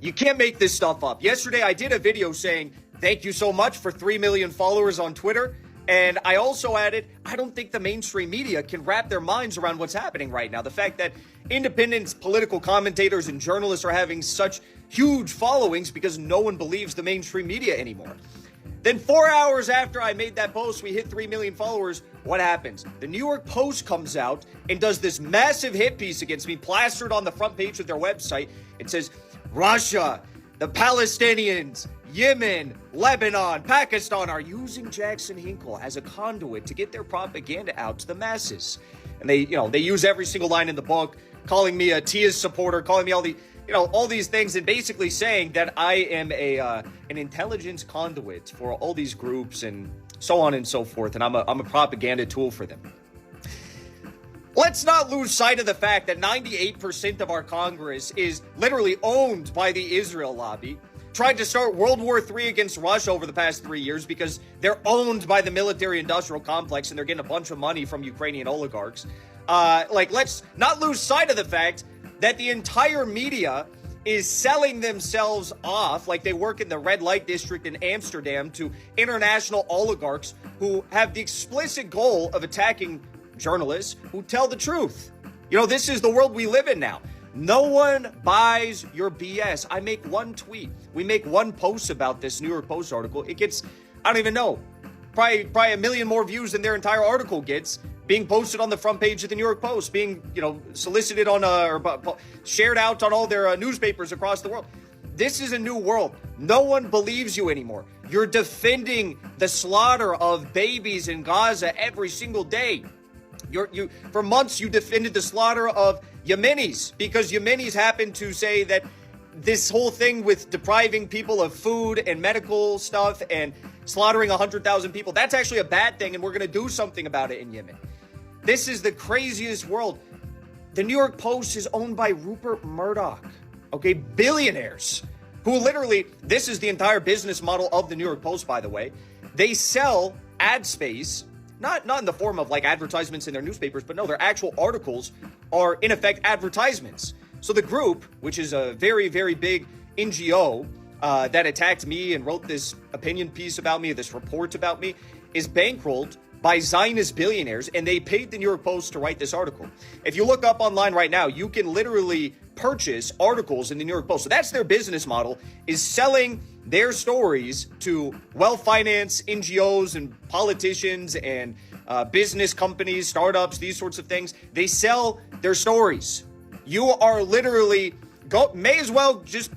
You can't make this stuff up. Yesterday, I did a video saying, thank you so much for 3 million followers on Twitter. And I also added, I don't think the mainstream media can wrap their minds around what's happening right now. The fact that independent political commentators and journalists are having such huge followings because no one believes the mainstream media anymore. Then 4 hours after I made that post, we hit 3 million followers. What happens? The New York Post comes out and does this massive hit piece against me, plastered on the front page of their website. It says, Russia, the Palestinians, Yemen, Lebanon, Pakistan are using Jackson Hinkle as a conduit to get their propaganda out to the masses. And they use every single line in the book, calling me a Tia's supporter, calling me all these things, and basically saying that I am an intelligence conduit for all these groups and so on and so forth, and I'm a propaganda tool for them. Let's not lose sight of the fact that 98% of our Congress is literally owned by the Israel lobby. Tried to start World War III against Russia over the past 3 years because they're owned by the military-industrial complex and they're getting a bunch of money from Ukrainian oligarchs. Let's not lose sight of the fact that the entire media is selling themselves off like they work in the red light district in Amsterdam to international oligarchs who have the explicit goal of attacking journalists who tell the truth. This is the world we live in now. No one buys your BS. I make one tweet. We make one post about this New York Post article. It gets, I don't even know, probably 1 million more views than their entire article gets, being posted on the front page of the New York Post, being, solicited on or shared out on all their newspapers across the world. This is a new world. No one believes you anymore. You're defending the slaughter of babies in Gaza every single day. For months, you defended the slaughter of Yemenis because Yemenis happen to say that this whole thing with depriving people of food and medical stuff and slaughtering 100,000 people, that's actually a bad thing, and we're going to do something about it in Yemen. This is the craziest world. The New York Post is owned by Rupert Murdoch, okay? Billionaires who literally, this is the entire business model of the New York Post, by the way. They sell ad space, not in the form of like advertisements in their newspapers, but no, their actual articles are in effect advertisements. So the group, which is a very, very big NGO that attacked me and wrote this opinion piece about me, this report about me, is bankrolled by Zionist billionaires, and they paid the New York Post to write this article. If you look up online right now, you can literally purchase articles in the New York Post. So that's their business model, is selling their stories to well-financed NGOs and politicians and business companies, startups, these sorts of things. They sell their stories. You are literally may as well just